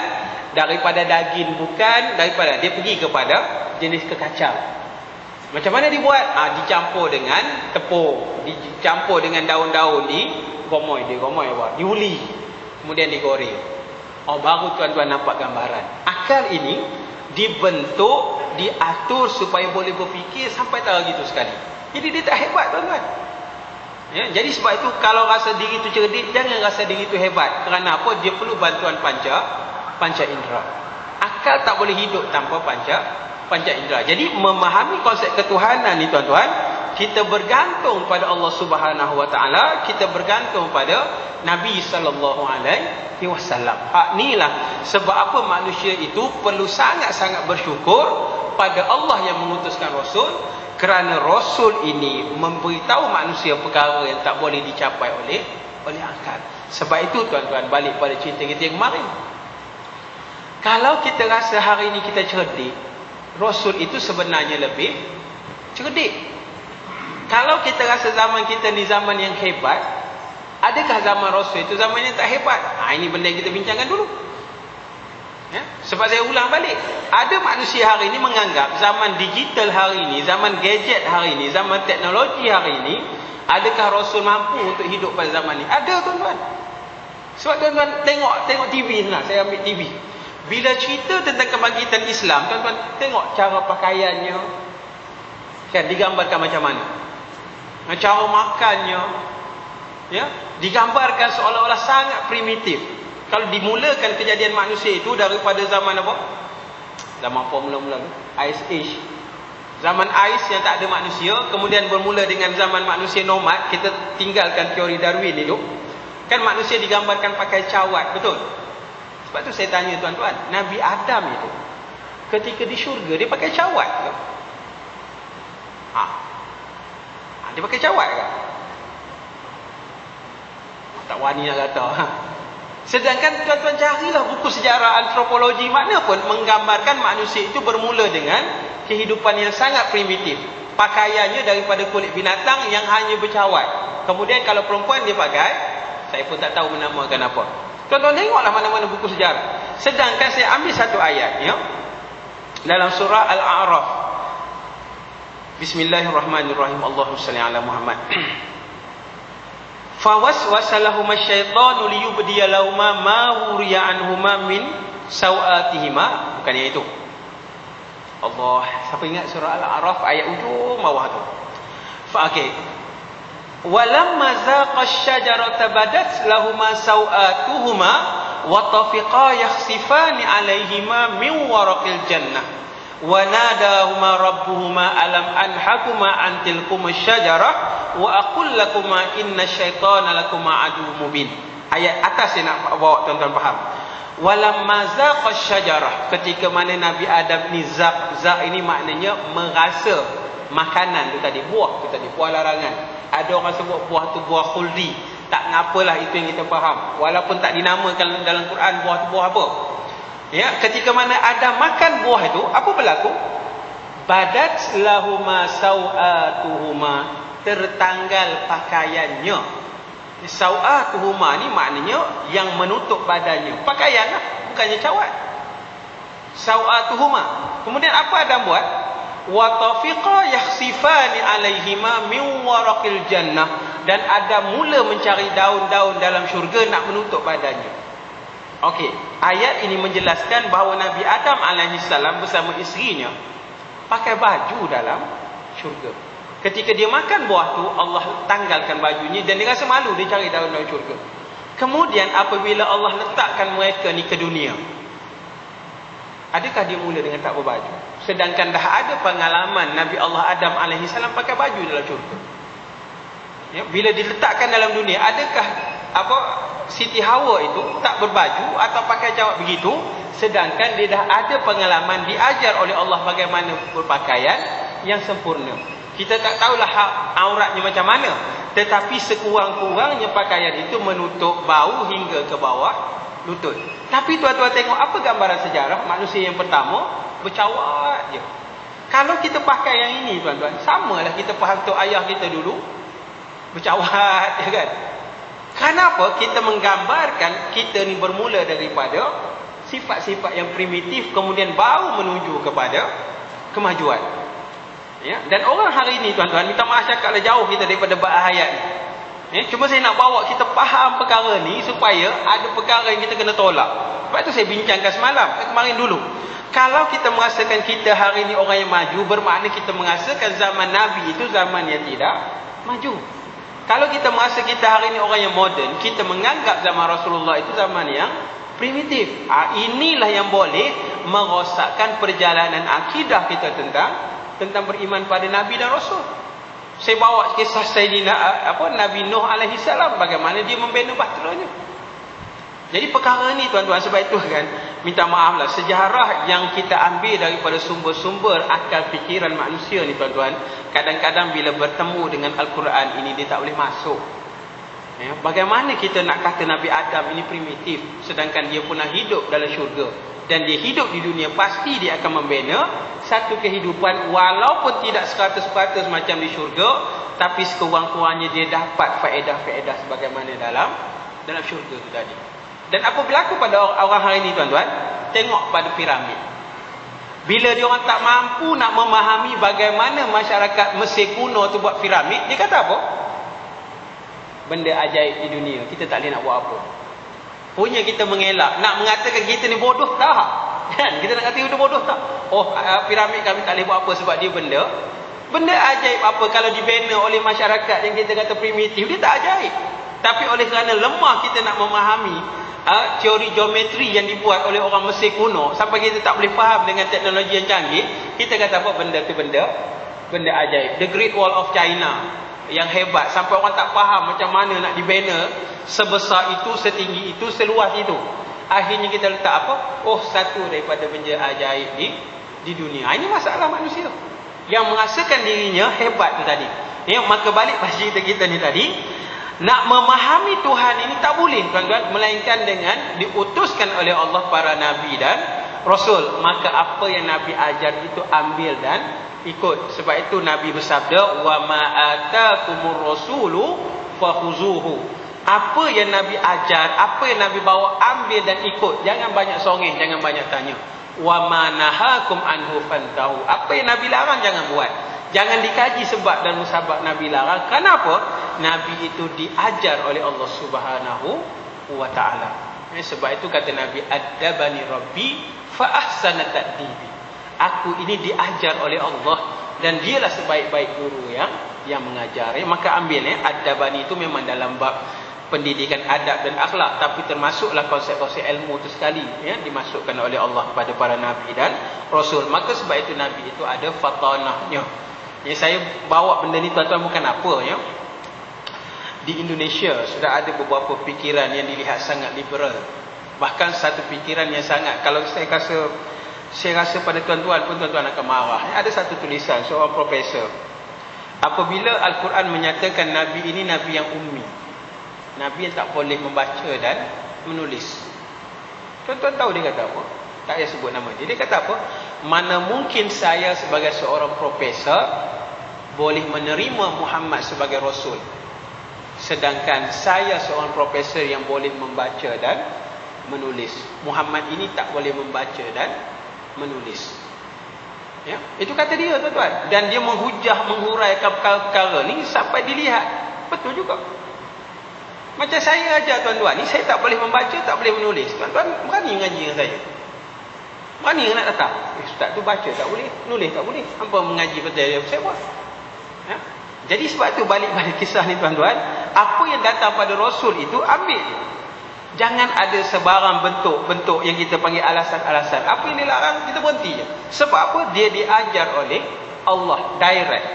daripada daging bukan, daripada dia pergi kepada jenis kekacang. Macam mana dibuat? Dicampur dengan tepung, dicampur dengan daun-daun, digomoi apa? Diuli, kemudian digoreng. Baru tuan-tuan nampak gambaran. Akal ini dibentuk, diatur supaya boleh berfikir sampai tak gitu sekali. Jadi dia tak hebat tuan-tuan. Jadi sebab itu kalau rasa diri itu cerdik, jangan rasa diri itu hebat. Kerana apa? Dia perlu bantuan panca indera. Akal tak boleh hidup tanpa panca indera. Jadi memahami konsep ketuhanan ni tuan-tuan, kita bergantung pada Allah Subhanahu wa taala, kita bergantung pada Nabi sallallahu alaihi wasallam. Hak inilah sebab apa manusia itu perlu sangat-sangat bersyukur pada Allah yang mengutuskan Rasul. Kerana Rasul ini memberitahu manusia perkara yang tak boleh dicapai oleh akal. Sebab itu tuan-tuan, balik pada cerita kita yang kemarin. Kalau kita rasa hari ini kita cerdik, Rasul itu sebenarnya lebih cerdik. Kalau kita rasa zaman kita ni zaman yang hebat, adakah zaman Rasul itu zaman yang tak hebat? Ini benda yang kita bincangkan dulu. Sebab saya ulang balik, ada manusia hari ini menganggap zaman digital hari ini, zaman gadget hari ini, zaman teknologi hari ini, adakah Rasul mampu untuk hidup pada zaman ini? Ada tuan-tuan. Sebab tuan-tuan tengok TV sana, saya ambil TV. Bila cerita tentang kebangkitan Islam, tuan-tuan tengok cara pakaiannya, Kan digambarkan macam mana? Cara makannya, ya, digambarkan seolah-olah sangat primitif. Kalau dimulakan kejadian manusia itu daripada zaman apa? Zaman mula-mula Ice Age. Zaman ais yang tak ada manusia, kemudian bermula dengan zaman manusia nomad. Kita tinggalkan teori Darwin itu. Kan manusia digambarkan pakai cawat, betul? Sebab tu saya tanya tuan-tuan, Nabi Adam itu ketika di syurga dia pakai cawat ke? Dia pakai cawat ke? Tak wani nak kata. Sedangkan tuan-tuan carilah buku sejarah antropologi mana pun menggambarkan manusia itu bermula dengan kehidupan yang sangat primitif. Pakaiannya daripada kulit binatang yang hanya bercawat. Kemudian kalau perempuan dia pakai, saya pun tak tahu menamakan apa. Tuan-tuan tengoklah mana-mana buku sejarah. Sedangkan saya ambil satu ayat, ya, dalam surah Al-A'raf. Bismillahirrahmanirrahim. Allahumma salli ala Muhammad. Fawaswasa lahuma syaitanu liyubdiya lahuma ma wuriya anhuma min sawatihima. Bukan yang itu. Allah, siapa ingat surah Al-A'raf ayat ujung bawah tu? Okey. Walamma zaqa asy-syajarata badat lahuma sawatuhuma wa tafiqa yakhsifani 'alaihima min waraqil jannah. Wa nadahuma rabbuhuma alam anhakuma an tilkum asy-syajarah wa aqul lakuma inna syaitana lakuma aduwwum mubin. Ayat atas saya nak bawa tuan-tuan faham. Walamma zaqa asy-syajarah, ketika mana Nabi Adam ni zaq ini maknanya merasa makanan tu tadi, buah tu tadi, buah larangan. Ada orang sebut buah tu buah khuldi. Tak ngapalah, itu yang kita faham. Walaupun tak dinamakan dalam Quran buah tu buah apa. Ya, ketika mana Adam makan buah itu, apa berlaku? Badat lahuma sawatuhuma, tertanggal pakaiannya. Sawatuhuma ni maknanya yang menutup badannya. Pakaian lah, bukannya cawat. Sawatuhuma. Kemudian apa Adam buat? Wa tafiqa yakhsifani alaihima min waraqil jannah, dan Adam mula mencari daun-daun dalam syurga nak menutup badannya. Okey, ayat ini menjelaskan bahawa Nabi Adam alaihissalam bersama isterinya pakai baju dalam syurga. Ketika dia makan buah tu, Allah tanggalkan bajunya dan dia rasa malu, dia cari daun-daun syurga. Kemudian apabila Allah letakkan mereka ni ke dunia, adakah dia mula dengan tak berbaju? Sedangkan dah ada pengalaman Nabi Allah Adam alaihissalam pakai baju dalam syurga. Ya, bila diletakkan dalam dunia, adakah Siti Hawa itu tak berbaju atau pakai cawat begitu? Sedangkan dia dah ada pengalaman, diajar oleh Allah bagaimana berpakaian yang sempurna. Kita tak tahulah auratnya macam mana, tetapi sekurang-kurangnya pakaian itu menutup bahu hingga ke bawah lutut. Tapi tuan-tuan tengok apa gambaran sejarah manusia yang pertama, bercawat je. Kalau kita pakai yang ini tuan-tuan, samalah kita faham tu ayah kita dulu bercawat, ya kan? Kenapa kita menggambarkan kita ni bermula daripada sifat-sifat yang primitif, kemudian baru menuju kepada kemajuan. Ya, dan orang hari ini tuan-tuan, minta maaf cakaplah jauh kita daripada ayat ni. Ya, cuma saya nak bawa kita faham perkara ni supaya ada perkara yang kita kena tolak. Sebab tu saya bincangkan semalam, kemarin dulu. Kalau kita merasakan kita hari ini orang yang maju, bermakna kita merasakan zaman Nabi itu zaman yang tidak maju. Kalau kita merasa kita hari ini orang yang moden, kita menganggap zaman Rasulullah itu zaman yang primitif. Inilah yang boleh merosakkan perjalanan akidah kita tentang beriman pada Nabi dan Rasul. Saya bawa kisah Sayyidina Nabi Nuh alaihissalam, bagaimana dia membina bahteranya. Jadi perkara ni tuan-tuan, sebab itu kan minta maaflah, sejarah yang kita ambil daripada sumber-sumber akal fikiran manusia ni tuan-tuan, kadang-kadang bila bertemu dengan Al-Quran ini dia tak boleh masuk. Ya, bagaimana kita nak kata Nabi Adam ini primitif, sedangkan dia pernah hidup dalam syurga dan dia hidup di dunia, pasti dia akan membina satu kehidupan walaupun tidak 100% macam di syurga, tapi sekurang-kurangnya dia dapat faedah-faedah sebagaimana dalam syurga itu tadi. Dan apa berlaku pada orang hari ini tuan-tuan? Tengok pada piramid. Bila dia orang tak mampu nak memahami bagaimana masyarakat Mesir kuno tu buat piramid, dia kata apa? Benda ajaib di dunia, kita tak boleh nak buat apa. Punya kita mengelak, nak mengatakan kita ni bodoh tak? Kan? Kita nak kata kita bodoh tak? Oh, piramid kami tak boleh buat apa sebab dia benda Benda ajaib apa kalau dibina oleh masyarakat yang kita kata primitif, dia tak ajaib. Tapi oleh kerana lemah kita nak memahami teori geometri yang dibuat oleh orang Mesir kuno, sampai kita tak boleh faham dengan teknologi yang canggih, kita kata apa benda tu benda ajaib. The Great Wall of China yang hebat, sampai orang tak faham macam mana nak dibina sebesar itu, setinggi itu, seluas itu. Akhirnya kita letak apa? Oh, satu daripada benda ajaib di dunia. Ini masalah manusia yang merasakan dirinya hebat tu tadi. Ya, maka balik pada cerita kita ni tadi, nak memahami Tuhan ini tak boleh tuan-tuan, melainkan dengan diutuskan oleh Allah para nabi dan rasul. Maka apa yang Nabi ajar itu ambil dan ikut. Sebab itu Nabi bersabda, wa ma atakumur rasulu fakhuzuhu. Apa yang Nabi ajar, apa yang Nabi bawa, ambil dan ikut. Jangan banyak songeh, jangan banyak tanya. Wa ma nahakum anhu fantahu. Apa yang Nabi larang jangan buat. Jangan dikaji sebab dan musabab Nabi larang. Kenapa? Nabi itu diajar oleh Allah Subhanahu wa taala. Sebab itu kata Nabi, adabani rabbi fa ahsana ta'dibi. Aku ini diajar oleh Allah dan dialah sebaik-baik guru yang mengajar. Maka ambil adabani itu memang dalam bab pendidikan adab dan akhlak, tapi termasuklah konsep-konsep ilmu itu sekali dimasukkan oleh Allah kepada para nabi dan rasul. Maka sebab itu Nabi itu ada fatanahnya. Saya bawa benda ni tuan-tuan bukan apa ya. Di Indonesia sudah ada beberapa fikiran yang dilihat sangat liberal. Bahkan satu fikiran yang sangat, kalau saya rasa pada tuan-tuan pun tuan-tuan akan marah. Ada satu tulisan seorang profesor. Apabila Al-Quran menyatakan Nabi ini Nabi yang ummi, Nabi yang tak boleh membaca dan menulis. Tuan-tuan tahu dia kata apa? Tak payah sebut nama dia. Dia kata apa? Mana mungkin saya sebagai seorang profesor boleh menerima Muhammad sebagai Rasul, sedangkan saya seorang profesor yang boleh membaca dan menulis. Muhammad ini tak boleh membaca dan menulis. Ya, itu kata dia tuan-tuan. Dan dia menghuraikan perkara-perkara ni sampai dilihat betul juga. Macam saya ajar tuan-tuan ni, saya tak boleh membaca, tak boleh menulis. Tuan-tuan berani mengaji dengan saya? Berani nak datang? Ustaz tu baca tak boleh, nulis tak boleh. Hampa mengaji betul dia, saya buat. Ya? Jadi sebab tu balik pada kisah ni tuan-tuan, apa yang datang pada Rasul itu ambil. Jangan ada sebarang bentuk-bentuk yang kita panggil alasan-alasan. Apa yang dilarang, kita berhenti je. Sebab apa? Dia diajar oleh Allah direct.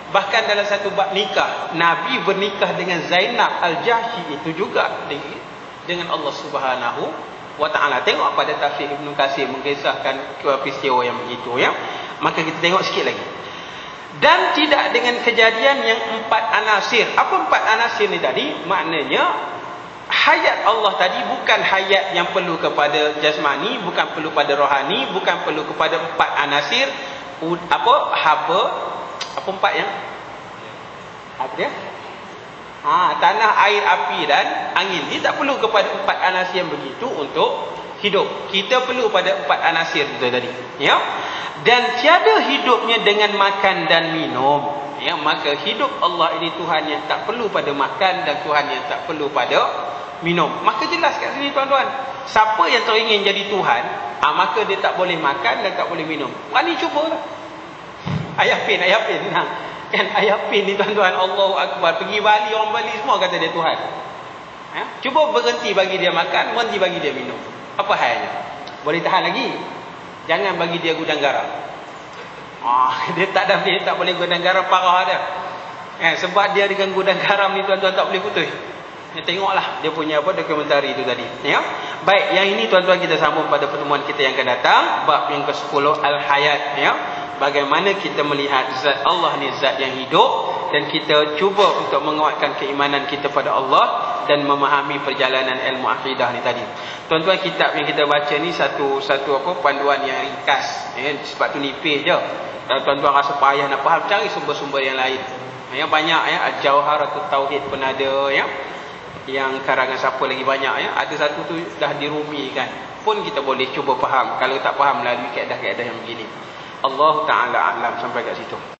Bahkan dalam satu bab nikah, Nabi bernikah dengan Zainab Al-Jahsy itu juga dengan Allah Subhanahu wa taala. Tengok pada tafsir Ibnu Katsir mengisahkan peristiwa yang begitu ya. Maka kita tengok sikit lagi. Dan tidak dengan kejadian yang 4 anasir. Apa 4 anasir ni tadi? Maknanya hayat Allah tadi bukan hayat yang perlu kepada jasmani, bukan perlu pada rohani, bukan perlu kepada 4 anasir. Apa 4 yang? Apa dia? Tanah, air, api dan angin. Dia tak perlu kepada 4 anasir yang begitu untuk hidup. Kita perlu pada 4 anasir itu tadi. Ya. Dan tiada hidupnya dengan makan dan minum. Ya, maka hidup Allah ini Tuhan yang tak perlu pada makan dan Tuhan yang tak perlu pada minum. Maka jelas kat sini tuan-tuan. Siapa yang teringin jadi Tuhan, maka dia tak boleh makan dan tak boleh minum. Berani cubalah. Ayah pin nah. Kan ayah pin ni tuan-tuan, Allahu Akbar. Pergi Bali, orang Bali semua kata dia Tuhan. Ya? Cuba berhenti bagi dia makan, berhenti bagi dia minum. Apa halnya? Boleh tahan lagi? Jangan bagi dia gudang garam. Dia tak boleh gudang garam, parah dia. Sebab dia dengan gudang garam ni tuan-tuan tak boleh putus. Tengoklah dia punya dokumentari itu tadi. Ya. Baik, yang ini tuan-tuan kita sambung pada pertemuan kita yang akan datang, bab yang ke-10 Al-Hayat ya. Bagaimana kita melihat zat Allah ni zat yang hidup, dan kita cuba untuk menguatkan keimanan kita pada Allah dan memahami perjalanan ilmu akidah ni tadi. Tuan-tuan, kitab yang kita baca ni satu panduan yang ringkas ya. Sebab tu nipis je. Kalau tuan-tuan rasa payah nak faham, cari sumber-sumber yang lain. Yang banyak ya, Al-Jawharatul Tauhid pun ada ya. Yang karangan siapa lagi banyak ya. Ada satu tu dah dirumikan. Pun kita boleh cuba faham. Kalau tak faham melalui kaedah-kaedah yang begini. Allah Ta'ala alam. Sampai kat situ.